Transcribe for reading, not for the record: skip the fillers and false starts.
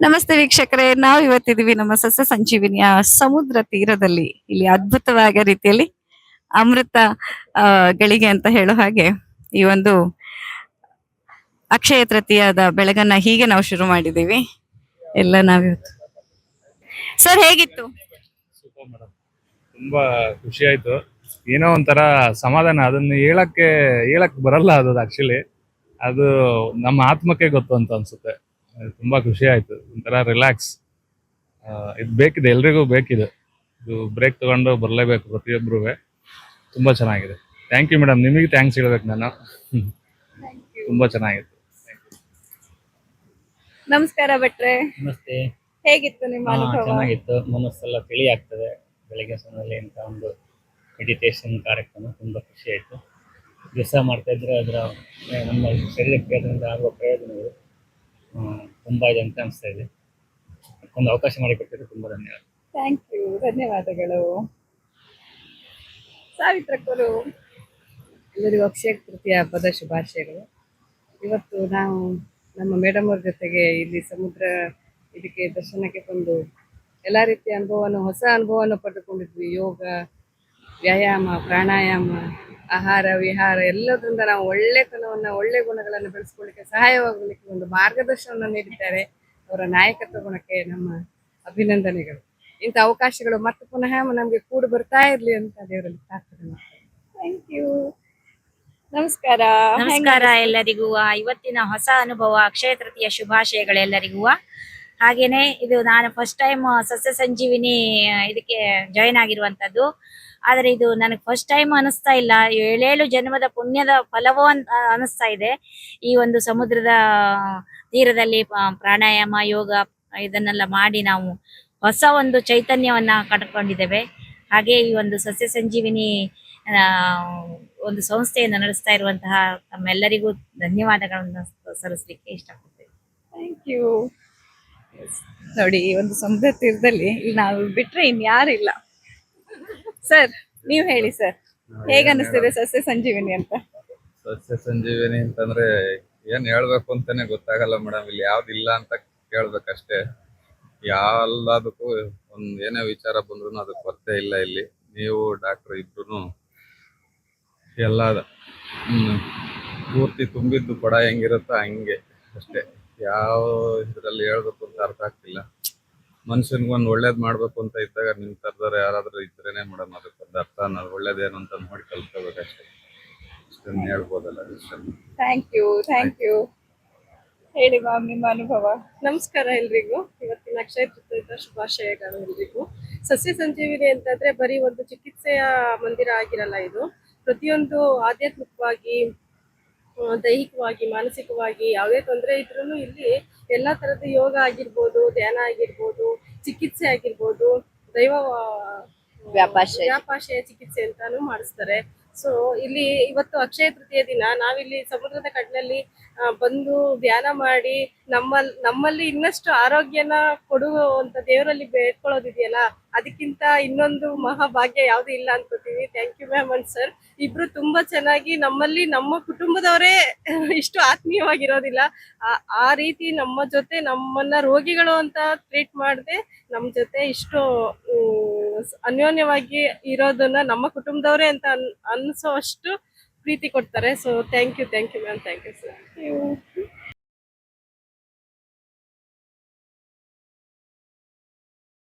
ನಮಸ್ತೆ ವೀಕ್ಷಕರೇ, ನಾವು ಇವತ್ತಿದೀವಿ ನಮ್ಮ ಸಸ್ಯ ಸಂಜೀವಿನಿಯ ಸಮುದ್ರ ತೀರದಲ್ಲಿ. ಇಲ್ಲಿ ಅದ್ಭುತವಾದ ರೀತಿಯಲ್ಲಿ ಅಮೃತ ಗಳಿಗೆ ಅಂತ ಹೇಳೋ ಹಾಗೆ ಈ ಒಂದು ಅಕ್ಷಯ ತೃತೀಯದ ಬೆಳಗನ್ನ ಹೀಗೆ ನಾವು ಶುರು ಮಾಡಿದೀವಿ. ಎಲ್ಲ ನಾವಿವತ್ತು. ಸರ್ ಹೇಗಿತ್ತು? ಸೂಪರ್ ಮೇಡಮ್, ತುಂಬಾ ಖುಷಿ ಆಯ್ತು. ಏನೋ ಒಂಥರ ಸಮಾಧಾನ, ಅದನ್ನ ಹೇಳಕ್ ಬರಲ್ಲ. ಅದು ಆಕ್ಚುಲಿ ಅದು ನಮ್ಮ ಆತ್ಮಕ್ಕೆ ಗೊತ್ತು ಅಂತ ಅನ್ಸುತ್ತೆ. ತುಂಬಾ ಖುಷಿ ಆಯ್ತು, ಒಂಥರ ರಿಲ್ಯಾಕ್ಸ್. ಇದು ಬೇಕಿದೆ, ಎಲ್ರಿಗೂ ಬೇಕಿದೆ. ಇದು ಬ್ರೇಕ್ ತಗೊಂಡು ಬರಲೇಬೇಕು ಪ್ರತಿಯೊಬ್ರು. ತುಂಬಾ ಚೆನ್ನಾಗಿದೆ. ಥ್ಯಾಂಕ್ ಯು ಮೇಡಮ್, ನಿಮಗೆ ಥ್ಯಾಂಕ್ಸ್ ಹೇಳ್ಬೇಕು ನಾನು. ತುಂಬಾ ಚೆನ್ನಾಗಿತ್ತು. ನಮಸ್ಕಾರ ಭಟ್ರೆ. ನಮಸ್ತೆ. ಹೇಗಿತ್ತು ನಿಮ್ಮ ಅನುಭವ? ಚೆನ್ನಾಗಿತ್ತು. ಮನಸ್ಸೆಲ್ಲ ತಿಳಿ ಆಗ್ತದೆ. ಬೆಳಿಗ್ಗೆ ಸಮಯದಲ್ಲಿ ಇಂಥ ಒಂದು ಮೆಡಿಟೇಷನ್ ಕಾರ್ಯಕ್ರಮ ತುಂಬ ಖುಷಿ ಆಯಿತು. ದಿವಸ ಮಾಡ್ತಾ ಇದ್ರೆ ಅದರ ನಮ್ಮ ಶರೀರಕ್ಕೆ ಅದರಿಂದ ಆಗುವ ಪ್ರಯೋಜನಗಳು ತುಂಬ ಇದೆ ಅಂತ ಅನಿಸ್ತಾ ಇದೆ. ಒಂದು ಅವಕಾಶ ಮಾಡಿಕೊಟ್ಟಿದ್ದು ತುಂಬ ಧನ್ಯವಾದ. ಥ್ಯಾಂಕ್ ಯು, ಧನ್ಯವಾದಗಳು. ಸಾವಿತ್ರಕ್ಕರು ಎಲ್ಲರಿಗೂ ಅಕ್ಷಯ ತೃತೀಯ ಹಬ್ಬದ ಶುಭಾಶಯಗಳು. ಇವತ್ತು ನಾವು ನಮ್ಮ ಮೇಡಮ್ ಅವ್ರ ಜೊತೆಗೆ ಇಲ್ಲಿ ಸಮುದ್ರ ಇದಕ್ಕೆ ದರ್ಶನಕ್ಕೆ ಬಂದು ಎಲ್ಲ ರೀತಿಯ ಹೊಸ ಅನುಭವವನ್ನು ಪಡೆದುಕೊಂಡಿದ್ವಿ. ಯೋಗ, ವ್ಯಾಯಾಮ, ಪ್ರಾಣಾಯಾಮ, ಆಹಾರ ವಿಹಾರ ಎಲ್ಲದರಿಂದ ನಾವು ಒಳ್ಳೆ ಗುಣಗಳನ್ನು ಬೆಳೆಸ್ಕೊಳ್ಳಿಕ್ಕೆ ಸಹಾಯವಾಗಲಿಕ್ಕೆ ಒಂದು ಮಾರ್ಗದರ್ಶನವನ್ನು ನೀಡಿದ್ದಾರೆ. ಅವರ ನಾಯಕತ್ವ ಗುಣಕ್ಕೆ ನಮ್ಮ ಅಭಿನಂದನೆಗಳು. ಇಂಥ ಅವಕಾಶಗಳು ಮತ್ತೆ ಪುನಃ ನಮಗೆ ಕೂಡಿ ಬರ್ತಾ ಇರ್ಲಿ ಅಂತ ದೇವರಲ್ಲಿ ಪ್ರಾರ್ಥನೆ ಮಾಡ್ತೇನೆ. Thank you. ನಮಸ್ಕಾರ. ನಮಸ್ಕಾರ ಎಲ್ಲರಿಗೂ. ಇವತ್ತಿನ ಹೊಸ ಅನುಭವ ಅಕ್ಷಯ ತೃತೀಯ ಶುಭಾಶಯಗಳೆಲ್ಲರಿಗೂ. ಹಾಗೇನೆ ಇದು ನಾನು ಫಸ್ಟ್ ಟೈಮ್ ಸಸ್ಯ ಸಂಜೀವಿನಿ ಇದಕ್ಕೆ ಜಾಯಿನ್ ಆಗಿರುವಂತದ್ದು. ಆದರೆ ಇದು ನನಗೆ ಫಸ್ಟ್ ಟೈಮ್ ಅನಿಸ್ತಾ ಇಲ್ಲ, 7 ಜನ್ಮದ ಪುಣ್ಯದ ಫಲವೋ ಅಂತ ಅನಿಸ್ತಾ ಇದೆ. ಈ ಒಂದು ಸಮುದ್ರದ ತೀರದಲ್ಲಿ ಪ್ರಾಣಾಯಾಮ, ಯೋಗ ಇದನ್ನೆಲ್ಲ ಮಾಡಿ ನಾವು ಹೊಸ ಒಂದು ಚೈತನ್ಯವನ್ನ ಕಂಡುಕೊಂಡಿದ್ದೇವೆ. ಹಾಗೆ ಈ ಒಂದು ಸಸ್ಯ ಸಂಜೀವಿನಿ ಒಂದು ಸಂಸ್ಥೆಯನ್ನು ನಡೆಸ್ತಾ ಇರುವಂತಹ ತಮ್ಮೆಲ್ಲರಿಗೂ ಧನ್ಯವಾದಗಳನ್ನು ಸಲ್ಲಿಸಲಿಕ್ಕೆ ಇಷ್ಟಪಡ್ತೇವೆ. Thank you. ನೋಡಿ, ಈ ಒಂದು ಸಮುದ್ರ ತೀರದಲ್ಲಿ ನಾವು ಬಿಟ್ರೆ ಇನ್ಯಾರಿಲ್ಲ. ಸರ್ ನೀವ್ ಹೇಳಿ ಸರ್, ಹೇಗ ಅನಿಸ್ತಿದೆ ಸಸ್ಯ ಸಂಜೀವಿನಿ ಅಂತ? ಸಸ್ಯ ಸಂಜೀವಿನಿ ಅಂತಂದ್ರೆ ಏನ್ ಹೇಳ್ಬೇಕು ಅಂತಾನೆ ಗೊತ್ತಾಗಲ್ಲ ಮೇಡಮ್. ಇಲ್ಲಿ ಯಾವ್ದಿಲ್ಲ ಅಂತ ಕೇಳ್ಬೇಕಷ್ಟೇ. ಎಲ್ಲದಕ್ಕೂ ಏನೇ ವಿಚಾರ ಬಂದ್ರು ಅದಕ್ಕೆ ಕೊರತೆ ಇಲ್ಲ. ಇಲ್ಲಿ ನೀವು ಡಾಕ್ಟರ್ ಇಬ್ರು ಎಲ್ಲ ಪೂರ್ತಿ ತುಂಬಿದ್ದು ಕೊಡ ಹೆಂಗಿರುತ್ತೋ ಹಂಗೆ ಅಷ್ಟೇ. ಯಾವ ಇದ್ರಲ್ಲಿ ಹೇಳ್ಬೇಕು ಅಂತ ಅರ್ಥ ಆಗ್ತಿಲ್ಲ. ಮನುಷ್ಯನ್ಗೊಂದು ಒಳ್ಳೇದ್ ಮಾಡ್ಬೇಕು ಅಂತ ಇದ್ದಾಗ ನಿಮ್ ತರದವ್ರು ಯಾರಾದ್ರೂ ಇದ್ರೇನೆ ಮೇಡಮ್ ಅದಕ್ಕೊಂದು ಅರ್ಥ ಅನ್ನೋದು ಒಳ್ಳೇದೇನು ಅಂತ ನೋಡಿ ಕಲ್ತ್ಕೋಬೇಕಷ್ಟೇ. ಇಷ್ಟನ್ನು ಹೇಳ್ಬೋದಲ್ಲ. Thank you. ಹೇಳಿ ಮ್ಯಾಮ್, ನಿಮ್ಮ ಅನುಭವ. ನಮಸ್ಕಾರ ಎಲ್ರಿಗೂ. ಇವತ್ತಿನ ಅಕ್ಷಯ ತೃತೀಯದ ಶುಭಾಶಯಗಳು ಎಲ್ರಿಗೂ. ಸಸ್ಯ ಸಂಜೀವಿನಿ ಅಂತಂದ್ರೆ ಬರೀ ಒಂದು ಚಿಕಿತ್ಸೆಯ ಮಂದಿರ ಆಗಿರಲ್ಲ. ಇದು ಪ್ರತಿಯೊಂದು ಆಧ್ಯಾತ್ಮಿಕವಾಗಿ, ದೈಹಿಕವಾಗಿ, ಮಾನಸಿಕವಾಗಿ ಯಾವುದೇ ತೊಂದರೆ ಇದ್ರೂ ಇಲ್ಲಿ ಎಲ್ಲಾ ತರದ ಯೋಗ ಆಗಿರ್ಬೋದು, ಧ್ಯಾನ ಆಗಿರ್ಬೋದು, ಚಿಕಿತ್ಸೆ ಆಗಿರ್ಬೋದು, ದೈವ ವ್ಯಾಪಾಶಯ ಚಿಕಿತ್ಸೆ ಅಂತಾನು ಮಾಡಿಸ್ತಾರೆ. ಸೊ ಇಲ್ಲಿ ಇವತ್ತು ಅಕ್ಷಯ ತೃತೀಯ ದಿನ ನಾವಿಲ್ಲಿ ಸಮುದ್ರದ ಕಡಲಲ್ಲಿ ಬಂದು ಧ್ಯಾನ ಮಾಡಿ ನಮ್ಮಲ್ಲಿ ಇನ್ನಷ್ಟು ಆರೋಗ್ಯನ ಕೊಡುವಂತ ದೇವರಲ್ಲಿ ಬೇಡ್ಕೊಳ್ಳೋದಿದೆಯಲ್ಲ, ಅದಕ್ಕಿಂತ ಇನ್ನೊಂದು ಮಹಾಭಾಗ್ಯ ಯಾವ್ದು ಇಲ್ಲ ಅನ್ಕೋತೀವಿ. Thank you ma'am and sir. ಇಬ್ರು ತುಂಬಾ ಚೆನ್ನಾಗಿ ನಮ್ಮಲ್ಲಿ ನಮ್ಮ ಕುಟುಂಬದವರೇ ಇಷ್ಟು ಆತ್ಮೀಯವಾಗಿರೋದಿಲ್ಲ. ಆ ರೀತಿ ನಮ್ಮ ಜೊತೆ ನಮ್ಮನ್ನ ರೋಗಿಗಳು ಅಂತ ಟ್ರೀಟ್ ಮಾಡದೆ ನಮ್ಮ ಜೊತೆ ಇಷ್ಟು ಅನ್ಯೋನ್ಯವಾಗಿ ಇರೋದನ್ನ ನಮ್ಮ ಕುಟುಂಬದವರೇ ಅಂತ ಅನ್ಸೋ ಅಷ್ಟು ಪ್ರೀತಿ ಕೊಡ್ತಾರೆ. So thank you ma'am. Thank you sir.